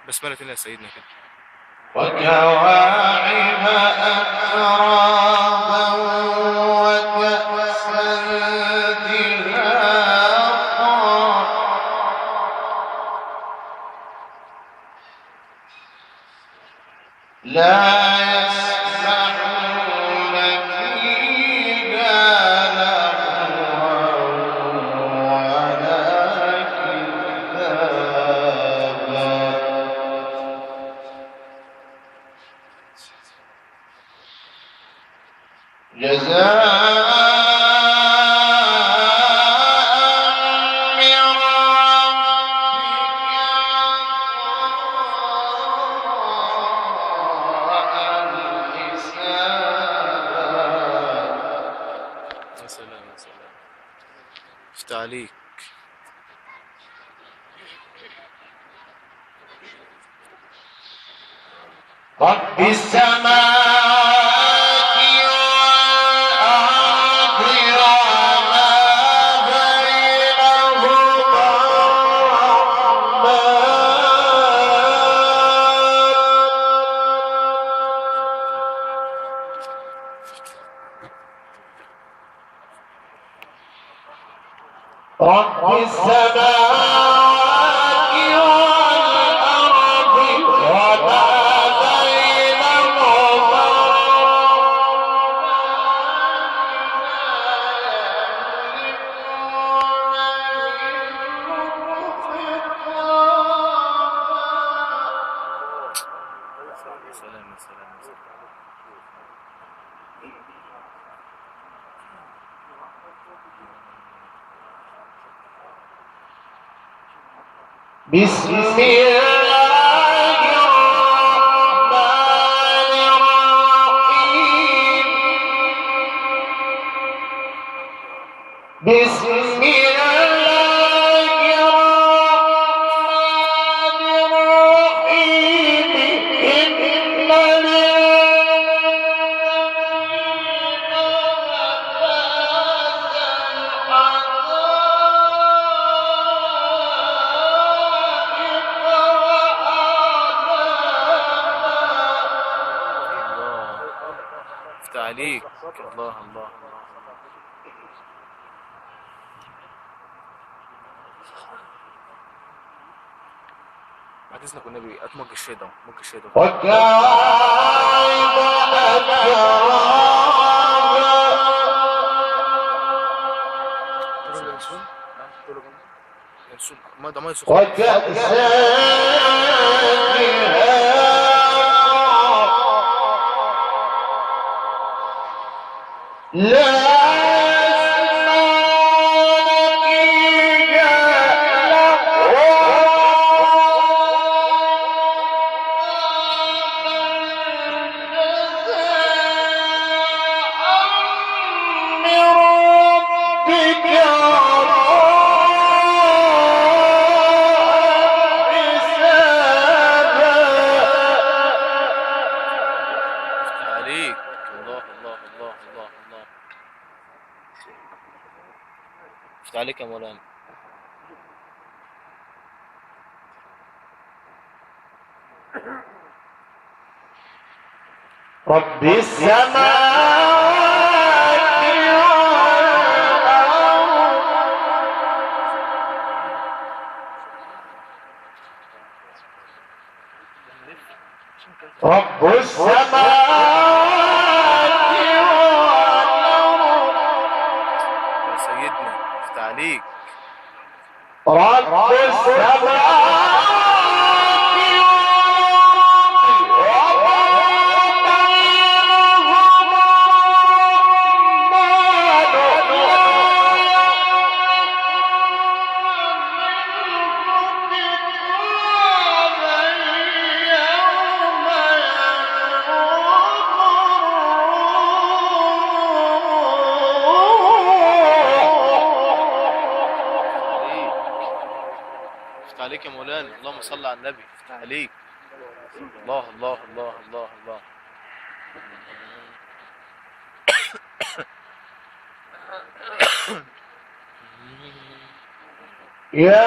بسملة الله سيدنا كده. وكواعب أترابا وكأسا دهاقا لا يسمعون فيها لغوا ولا كذابا جزاء من ربك يا سلام يا سلام. افتح عليك. رب السماوات والأرض وما بينهما رب السماوات والأرض وما بينهما يا سلام يا سلام يا سلام. بسم الله الرحمن الرحيم بسم الله الرحمن الرحيم إن افتح عليك. الله الله الله. بعد اذنك والنبي اتمج الشيطان، مج الشيطان. وكواعب أترابا ينسون ينسون ما ده ما يسخن. وكأسا دهاقا لا يسمعون فيها لغوا من ربك افتح عليك. الله الله الله الله الله. افتح عليك يا مولانا. رب السماوات والأرض رب السماوات والأرض يا سيدنا افتح عليك. رب السماوات افتح عليك يا مولانا. اللهم صل على النبي. افتح عليك. الله الله الله الله الله. يا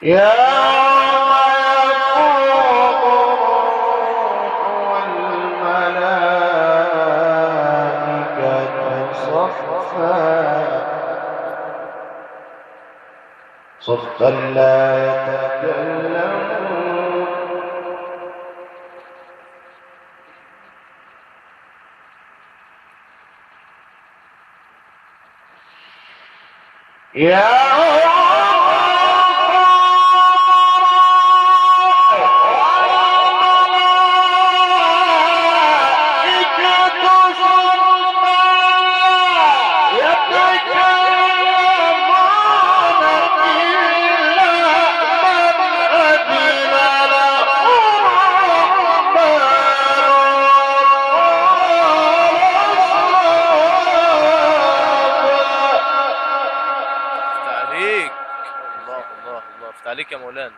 يوم يقوم الروح والملائكة صفا صفا لا يتكلمون عليك يا مولانا.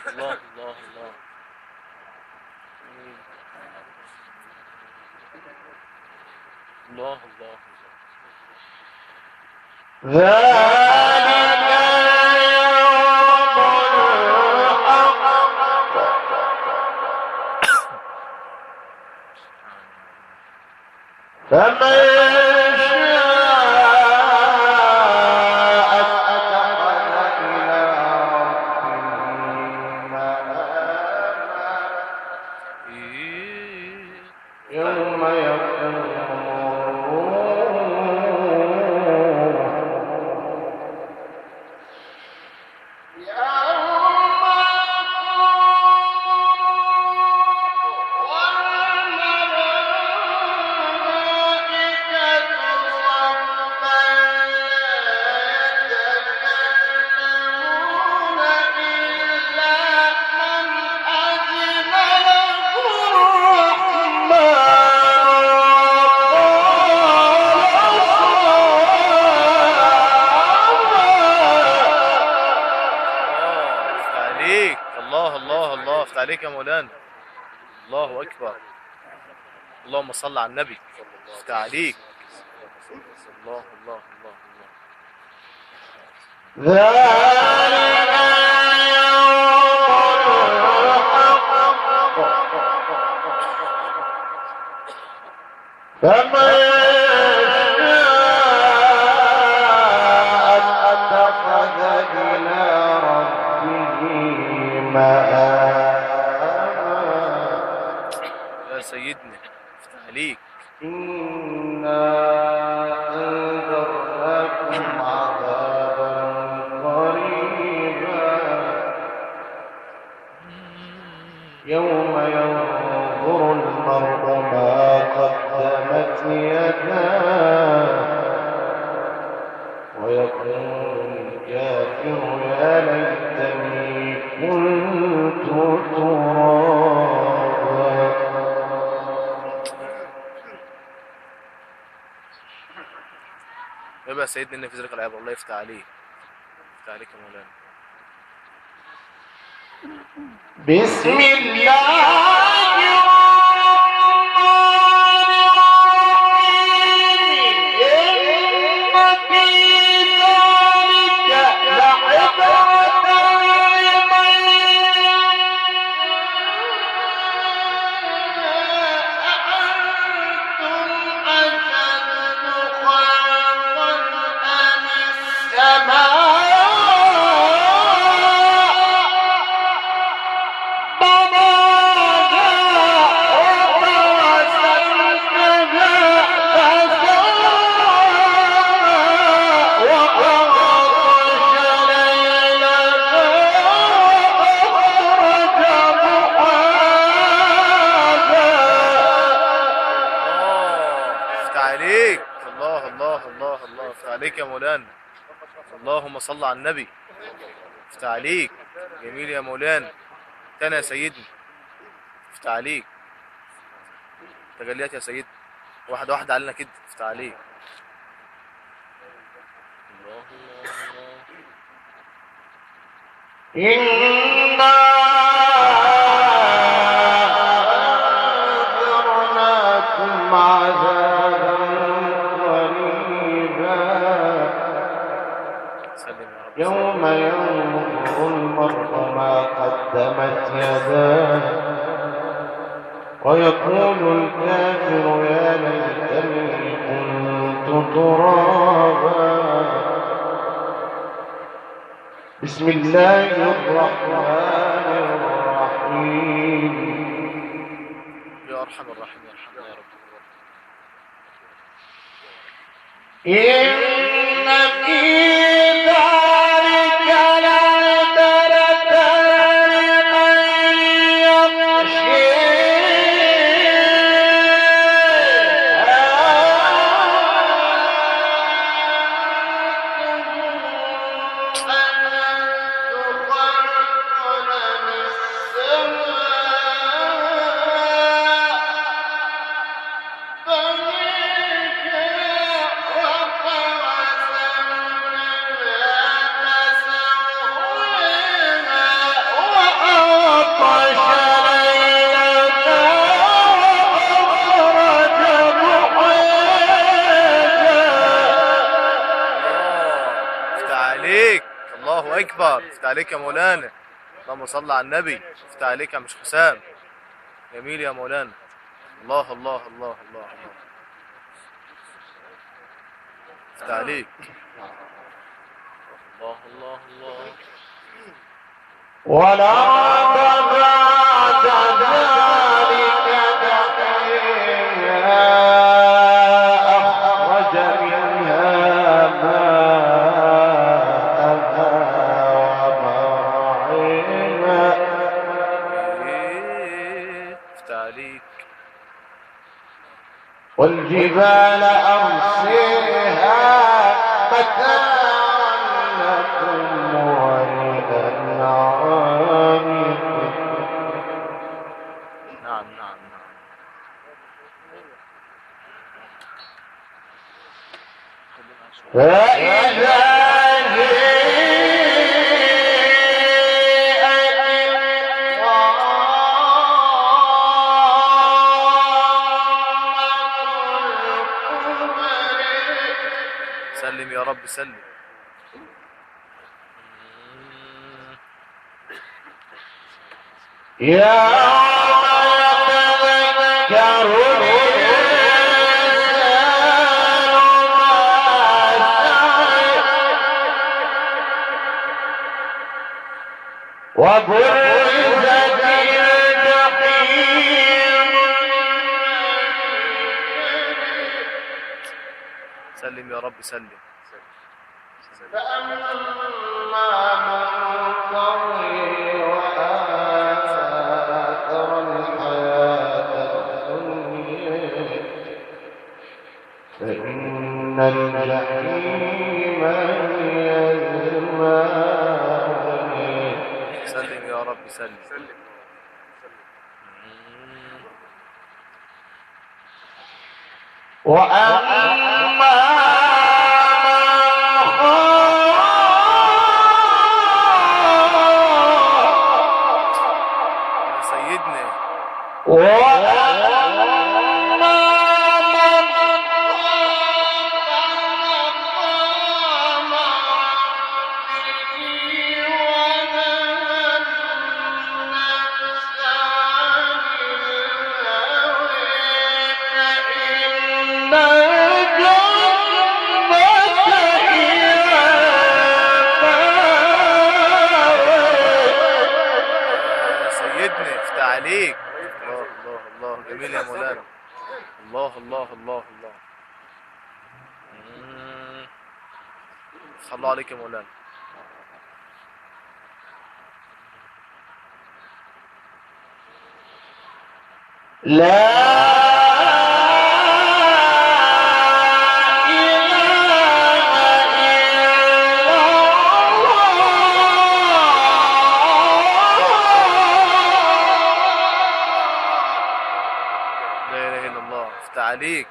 الله الله الله. الله الله ذلك يوم الحق فمن عليك يا مولانا. الله اكبر. اللهم صل على النبي. افتح عليك. الله الله الله الله. ذلك يوم الحق فمن شاء اتخذ إلى ربه مآبا. سيدنا افتح عليك. إنا أنذرناكم عذابا قريبا يوم ينظر المرء ما قدمت يداه ويقول الكافر يا ليتني كنت ترابا. يبقى سيدنا ان في ذلك العبر. الله يفتح عليك. يفتح عليك يا مولانا. بسم الله عليك يا مولانا. اللهم صل على النبي. افتح عليك. جميل يا مولانا. تاني يا سيدنا. افتح عليك. تجليات يا سيدنا. واحدة واحدة علينا كده. افتح عليك. الله الله. إنا أنذرناكم عذابا قريبا. سلم يا رب. يوم ينظر المرء ما قدمت يداه ويقول الكافر يا ليتني كنت ترابا. بسم الله الرحمن الرحيم. يا أرحم الراحمين ارحمنا يا رب. إن في ذلك لعبرة لمن يخشى. افتح عليك، الله أكبر، افتح عليك يا مولانا. اللهم صل على النبي. افتح عليك يا مش حسام. جميل يا مولانا. الله الله الله الله الله. افتح عليك. الله الله الله. ولقد بعد ذلك دحيا أخرج منها ماءها ومرعاها. افتح عليك. والجبال أرسيها متاعا لكم ولأنعامكم. نعم نعم نعم. فإذا سلم يا رب سلم. يوم يتذكر الإنسان ما سعى وبرزت الجحيم. سلم يا رب سلم. فأما من طغى وآثر الحياة الدنيا فإن الجحيم هي المأوى. سلم يا رب سلم. وأما يا سيدنا. يا سيدنا افتح عليك. الله الله الله. جميل يا مولانا. الله الله الله الله. صلوا عليك يا مولانا. لا لا اله الا الله. افتح عليك.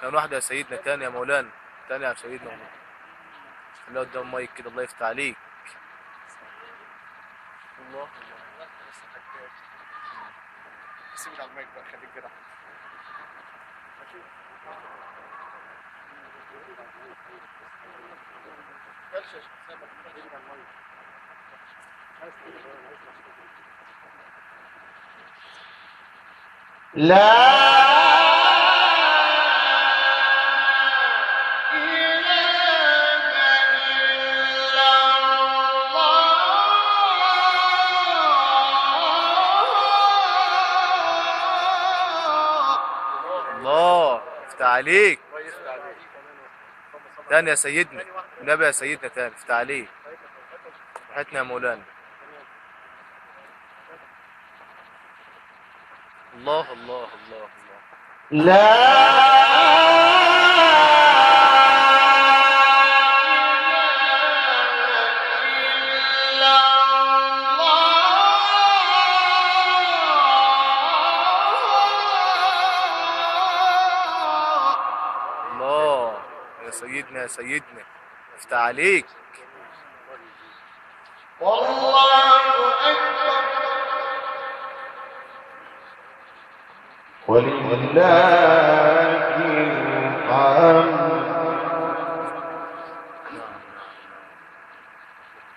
كان واحد يا سيدنا تاني يا مولانا. تاني يا سيدنا والله. خليها قدام المايك كده. الله يفتح عليك. الله سيبني على المايك بقى خليك كده. ماشي. لا الله افتح عليك تاني يا سيدنا، النبي يا سيدنا تاني افتح عليك راحتنا يا مولانا. الله الله الله الله. لا الله يا سيدنا يا سيدنا افتح عليك. والله أكبر ولله الحمد.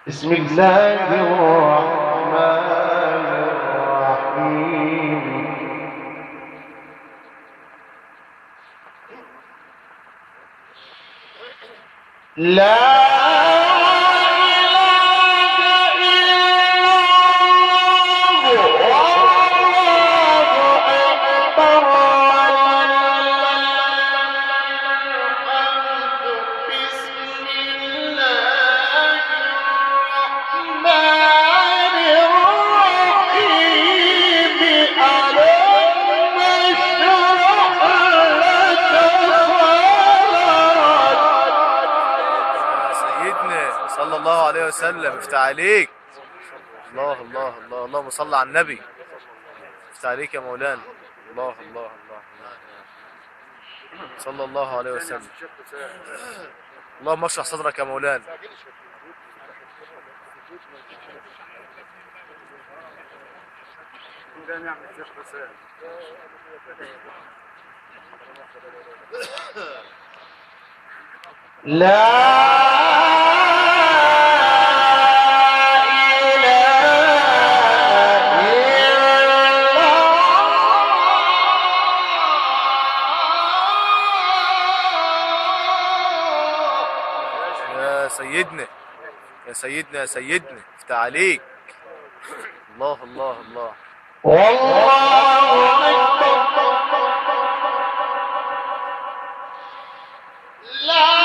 بسم الله الرحمن الرحيم. لا صلى الله عليه وسلم افتح عليك. الله الله الله اللهم صل على النبي افتح عليك يا مولانا. الله الله الله صلى الله عليه وسلم. اللهم اشرح صدرك يا مولانا. يا سيدنا يا سيدنا يا سيدنا افتح عليك. الله الله الله. والله أكبر. لا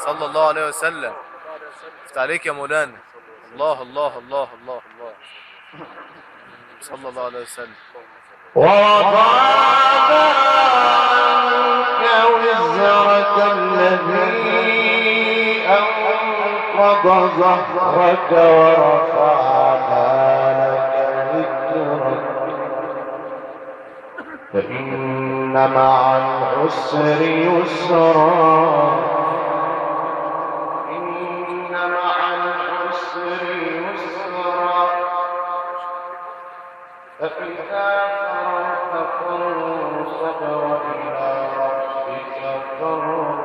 صلى الله عليه وسلم افتح عليك يا مولانا. الله الله الله الله الله صلى الله عليه وسلم. ووضعنا عنك وزرك الذي أنقض ظهرك ورفعنا لك ذكرك فإن مع العسر يسرا فإذا فرغت فانصب وإلى ربك فارغب.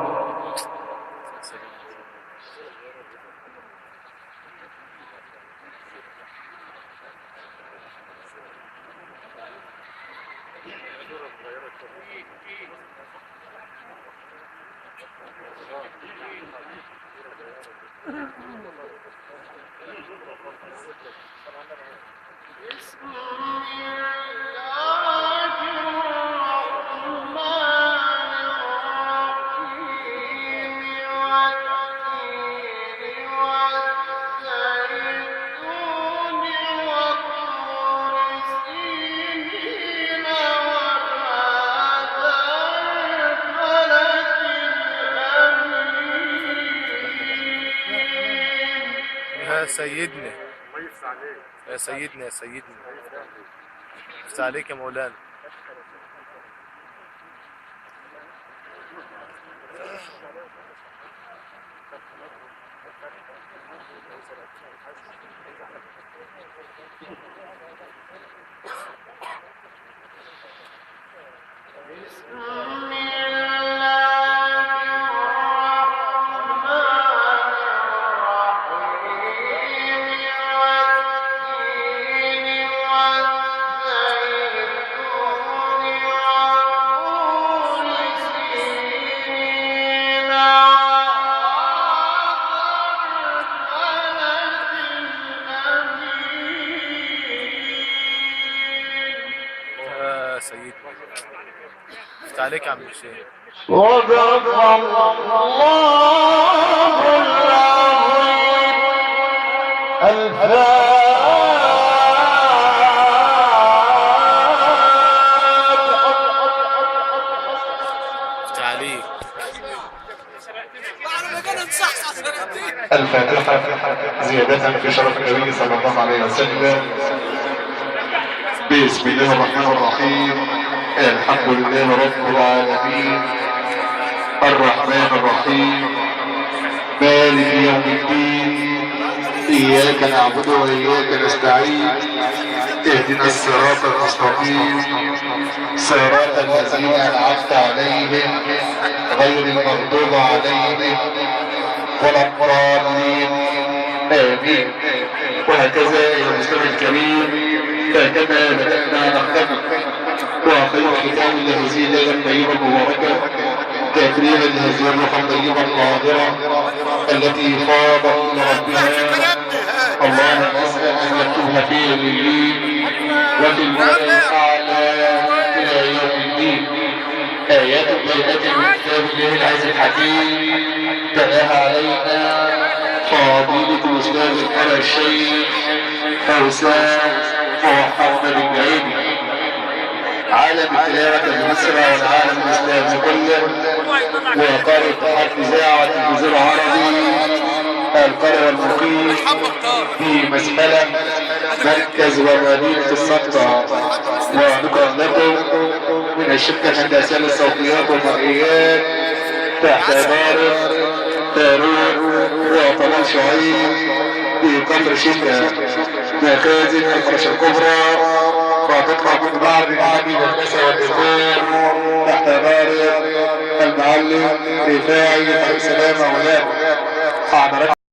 يا سيدنا يا سيدنا يا سيدنا، افتح عليك يا مولانا. يا سيدنا افتح عليك يا عم الشيخ. صدق الله العظيم. افتح عليك. الفاتحة زيادة في شرف النبي صلى الله عليه وسلم. بسم الله الرحمن الرحيم. الحمد لله رب العالمين الرحمن الرحيم مالك يوم الدين. إياك نعبد وإياك نستعين. اهدنا الصراط المستقيم صراط الذين أنعمت عليهم غير المغضوب عليهم ولا الضالين آمين. وهكذا يا المستمع الكريم فكما بدأنا نختم وخير ختام لهذه الليلة الطيبة المباركة تكريما لهذه الروح الطيبة الطاهرة التي فاضت إلى ربها. اللهم نسأل أن يكتبها في اليمين وفي الملأ الأعلى إلى يوم الدين. آيات بيئة من كتاب الله العزيز الحكيم تلاها علينا فضيلة الأستاذ الأعلى الشيخ فوزان محمد الجعيدي عالم التلاوة بمصر والعالم الإسلامي كله وقارئ اتحاد الإذاعة والتلفزيون العربي القارئ والمقيم في مسألة مركز ومدينة السلطة. ونكرم لكم من الشركة الهندسية للصوتيات والمرئيات تحت إدارة فاروق وطلال شعيب في قطر شدة مخازن الفرش الكبرى وتطلع من بعض العادي والنساء والدخول تحت إدارة المعلم رفاعي. السلام عليكم.